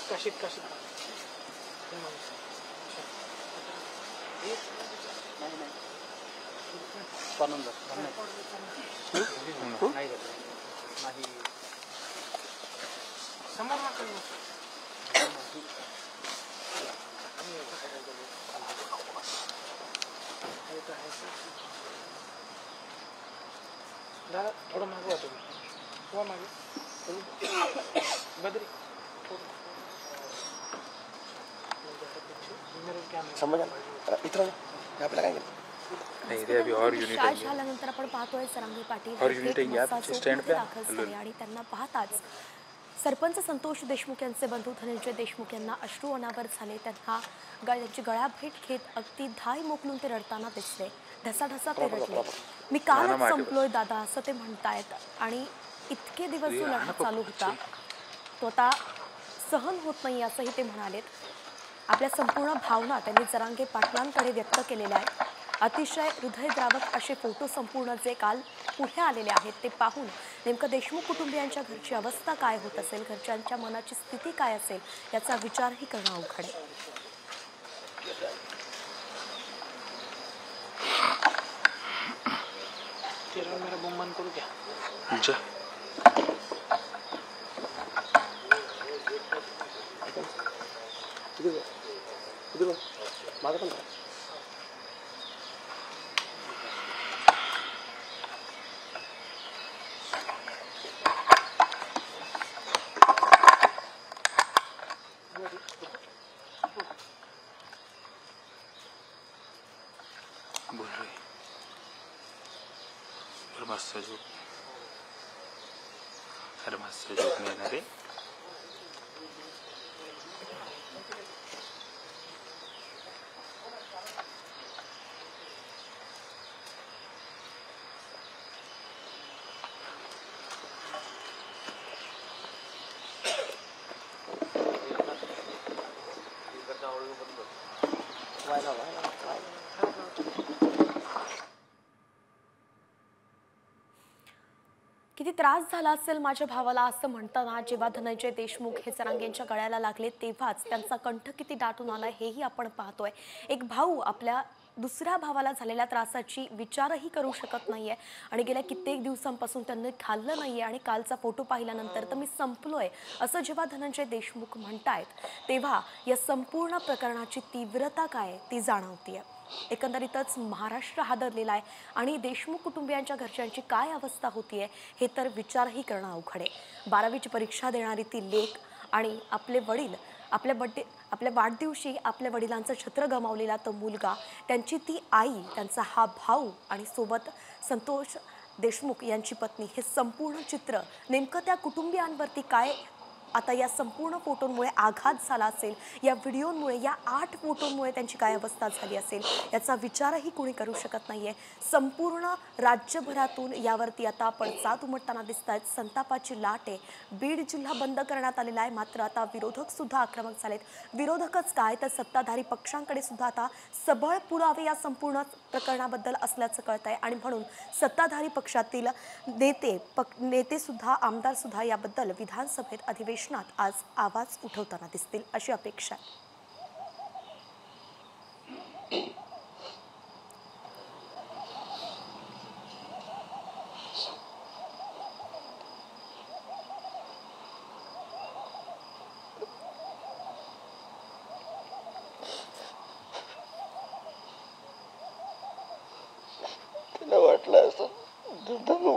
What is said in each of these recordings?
काशीत काशीत समोर दादा थोडं मागवा तुम्ही मागे बदरी समझ इतर आपल्याला काय झाल्यानंतर आपण पाहतोय सरांगी पाटील दाखल झाले आणि त्यांना पाहताच सरपंच संतोष देशमुख यांचे बंधू धनंजय देशमुख यांना अश्रू अनावर झाले. त्यांना त्यांची गळाभेट घेत अगदी धाय मोकलून ते रडताना दिसले. ढसाढसा ते रडले. मी कालच संपलोय दादा असं ते म्हणतायत आणि इतके दिवस जो लढा चालू होता तो आता सहन होत नाही असंही ते म्हणालेत. आपल्या संपूर्ण भावना त्यांनी जरांगे पाटलांकडे व्यक्त केलेल्या आहेत. अतिशय हृदयद्रावक असे फोटो संपूर्ण जे काल पुढे आलेले आहेत ते पाहून नेमकं देशमुख कुटुंबियांच्या घरची अवस्था काय होत असेल, घरच्यांच्या मनाची स्थिती काय असेल याचा विचारही करणं अवघड आहे. करू द्या माझं पण बोल रही मस्त झोप अरे मस्त झोप नाही येणार रे. किती त्रास झाला असेल माझ्या भावाला असं म्हणताना जेव्हा धनंजय देशमुख हे जरांगेंच्या गळ्याला लागले तेव्हाच त्यांचा कंठ किती दाटून आला हेही आपण पाहतोय. एक भाऊ आपल्या दुसऱ्या भावाला झालेल्या त्रासाची विचारही करू शकत नाहीये आणि गेल्या कित्येक दिवसांपासून त्यांनी खाल्लं नाहीये आणि कालचा फोटो पाहिल्यानंतर तर मी संपलोय असं जेव्हा धनंजय देशमुख म्हणतायत तेव्हा या संपूर्ण प्रकरणाची तीव्रता काय ती जाणवतीये. एकंदरीतच महाराष्ट्र हादरलेला आहे आणि देशमुख कुटुंबियांच्या घरच्यांची काय अवस्था होतीये हे तर विचारही करणं अवघड आहे. 12वीची परीक्षा देणारी ती लेक आणि आपले वडील आपल्या वाढदिवशी आपल्या वडिलांचं छत्र गमावलेला तो मुलगा, त्यांची ती आई, त्यांचा हा भाऊ आणि सोबत संतोष देशमुख यांची पत्नी, हे संपूर्ण चित्र नेमकं त्या कुटुंबियांवरती काय आता या संपूर्ण फोटोंमुळे आघात झाला असेल, या व्हिडिओमुळे, या 8 फोटोंमुळे त्यांची काय अवस्था झाली असेल याचा विचारही कोणी करू शकत नाहीये. संपूर्ण राज्यभरातून यावरती आता पडसाद उमटताना दिसत आहेत. संतापाची लाट आहे. बीड जिल्हा बंद करण्यात आलेला आहे, मात्र आता विरोधक सुद्धा आक्रमक झालेत. विरोधकच काय तर सत्ताधारी पक्षांकडे सुद्धा आता सबळ पुरावे या संपूर्ण प्रकरणाबद्दल असल्याचं कळत आहे आणि म्हणून सत्ताधारी पक्षातील नेते सुद्धा, आमदार सुद्धा याबद्दल विधानसभेत अधिवेशन आज आवाज उठवताना दिसतील अशी अपेक्षा आहे. तिला वाटलं असं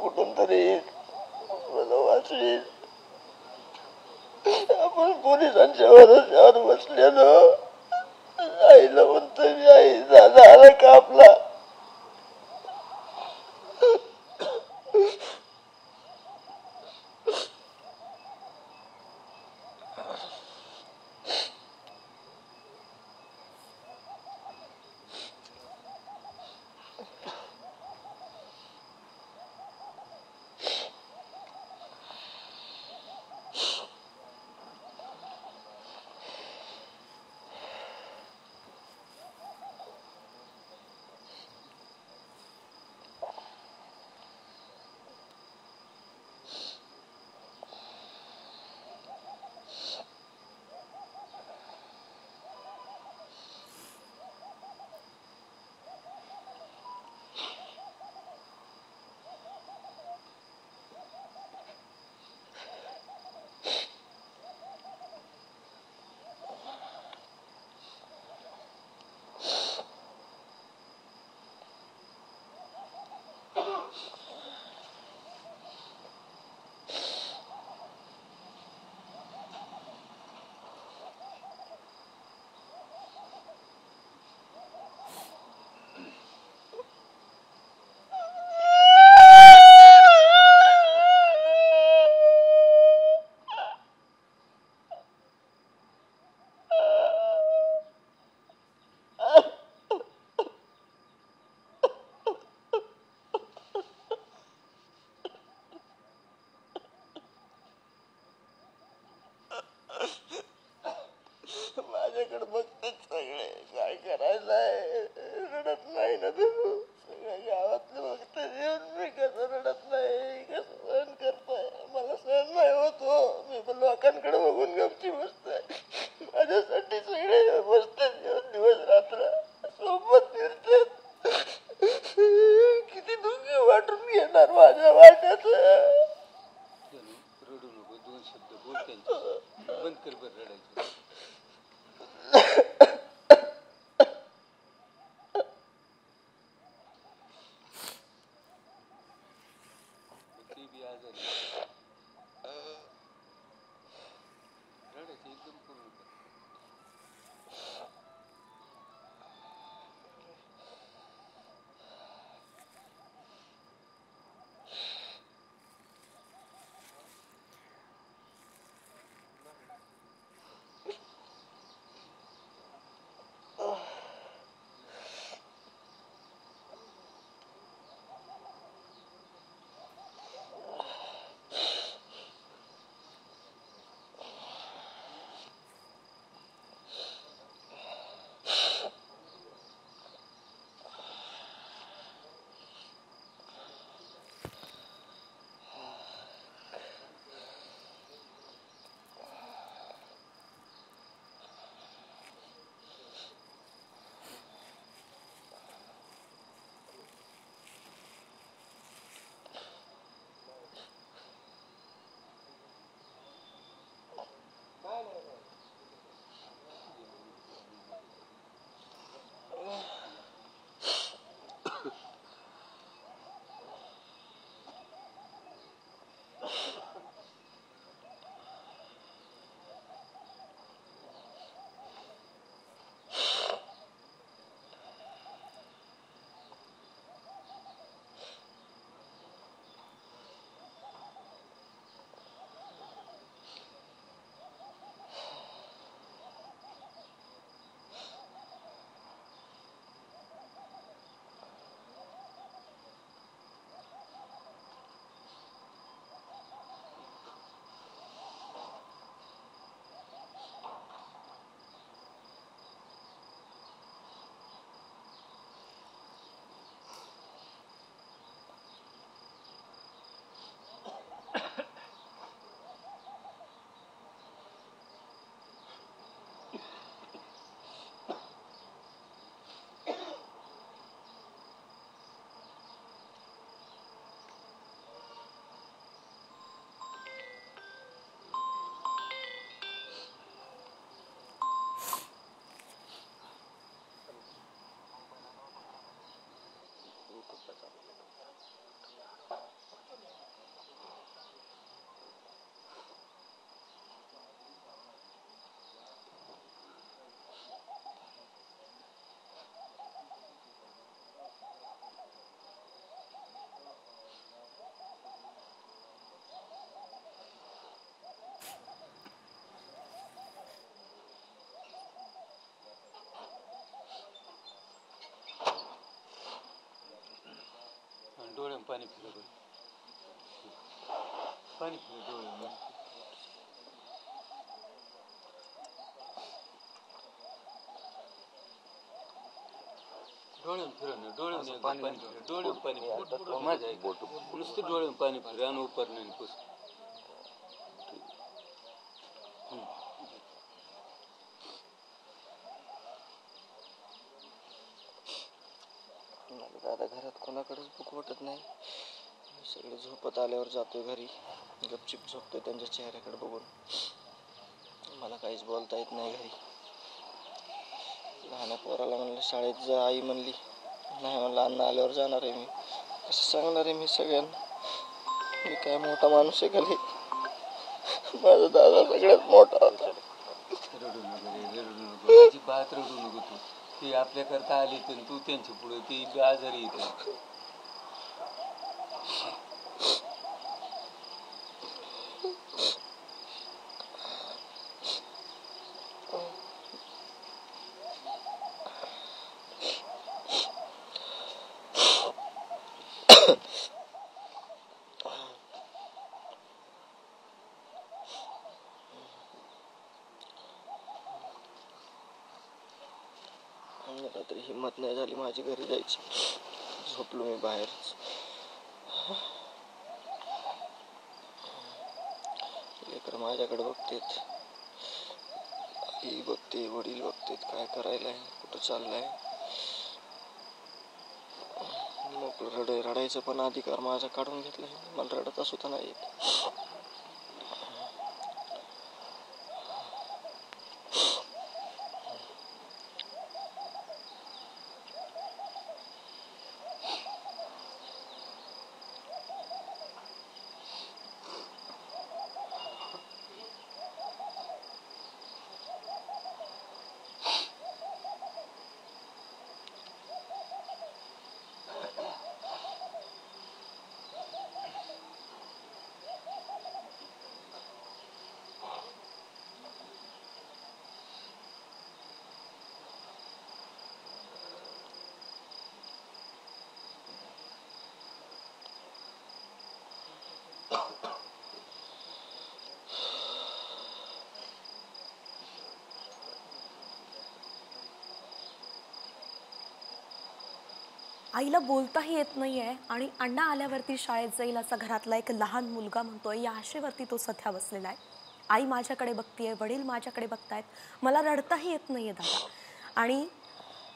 कुठून तरी मला वाचवी आपण पोलिसांच्या भरोश्यावर बसलेलो. आईला म्हणतो मी, आई झाला का आपला. डोळ्यात पाणी फिरवलं, पाणी फिरव डोळ्यात. डोळ्यात फिरवलं, डोळ्यात पाणी फिरव, डोळ्यात पाणी फिरव. माझ्या ऐक, नुसतं डोळ्यात पाणी फिरव आणि उपर नाही पुस. दादा घरात कोणाकडेच भूक वाटत नाही. सगळे झोपत आल्यावर जातोय घरी, गपचिप झोपतोय त्यांच्या चेहऱ्याकडे बघून. मला काहीच बोलता येत नाही घरी. लहान पोराला म्हणलं शाळेत जा, आई म्हणली नाही. म्हणलं अन्न आल्यावर जाणार आहे मी. कसं सांगणार आहे मी सगळ्यांना? मी काय मोठा माणूस आहे खाली? माझा दादा सगळ्यात मोठा होता. रडू नको, अजिबात रडू नको तू. ती आपल्याकरता आली तर तू त्यांच्या पुढे ती आजारी येते. रात्री हिंमत नाही झाली माझी घरी जायची. झोपलो मी बाहेरच. लेकरं माझ्याकडे बघतेत, आई बघते, वडील बघतेत काय करायला आहे, कुठं चाललाय. मोकळं रडायचं पण अधिकार माझा काढून घेतलाय. मला रडत सुद्धा नाही येत. आईला बोलताही येत नाहीये आणि अण्णा आल्यावरती शाळेत जाईल असा घरातला एक लहान मुलगा म्हणतोय, या आशेवरती तो सध्या बसलेला आहे. आई माझ्याकडे बघतीये, वडील माझ्याकडे बघतायत, मला रडताही येत नाहीये दादा, आणि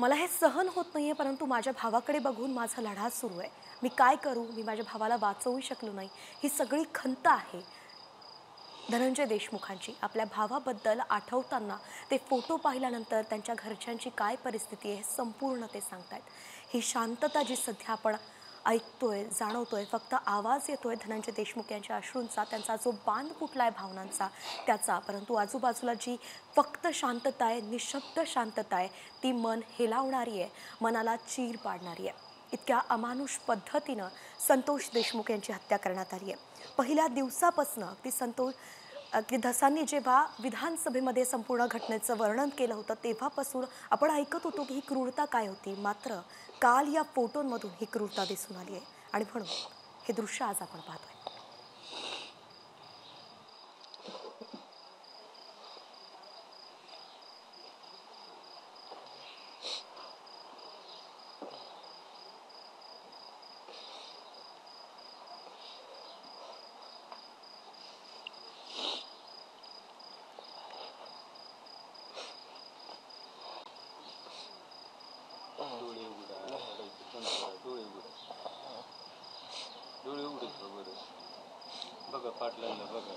मला हे सहन होत नाहीये. परंतु माझ्या भावाकडे बघून माझा लढा सुरू आहे. मी काय करू? मी माझ्या भावाला वाचवू शकलो नाही. ही सगळी खंत आहे धनंजय देशमुखांची. आपल्या भावाबद्दल आठवताना ते फोटो पाहिल्यानंतर त्यांच्या घरच्यांची काय परिस्थिती आहे हे संपूर्ण ते सांगतायत. ही शांतता जी सध्या आपण ऐकतोय, जाणवतोय, फक्त आवाज येतोय धनंजय देशमुख यांच्या अश्रूंचा, त्यांचा जो बांध फुटलाय भावनांचा त्याचा. परंतु आजूबाजूला जी फक्त शांतता आहे, निशब्द शांतता आहे, ती मन हेलावणारी आहे, मनाला चीर पाडणारी आहे. इतक्या अमानुष पद्धतीनं संतोष देशमुख यांची हत्या करण्यात आली आहे. पहिल्या दिवसापासून अगदी धसांनी जेव्हा विधानसभेमध्ये संपूर्ण घटनेचं वर्णन केलं होतं तेव्हापासून आपण ऐकत होतो की ही क्रूरता काय होती. मात्र काल या फोटोंमधून ही क्रूरता दिसून आली आहे आणि म्हणून हे दृश्य आज आपण पाहतोय. डोळे उघडत बरं बघा, पाटलांना बघा.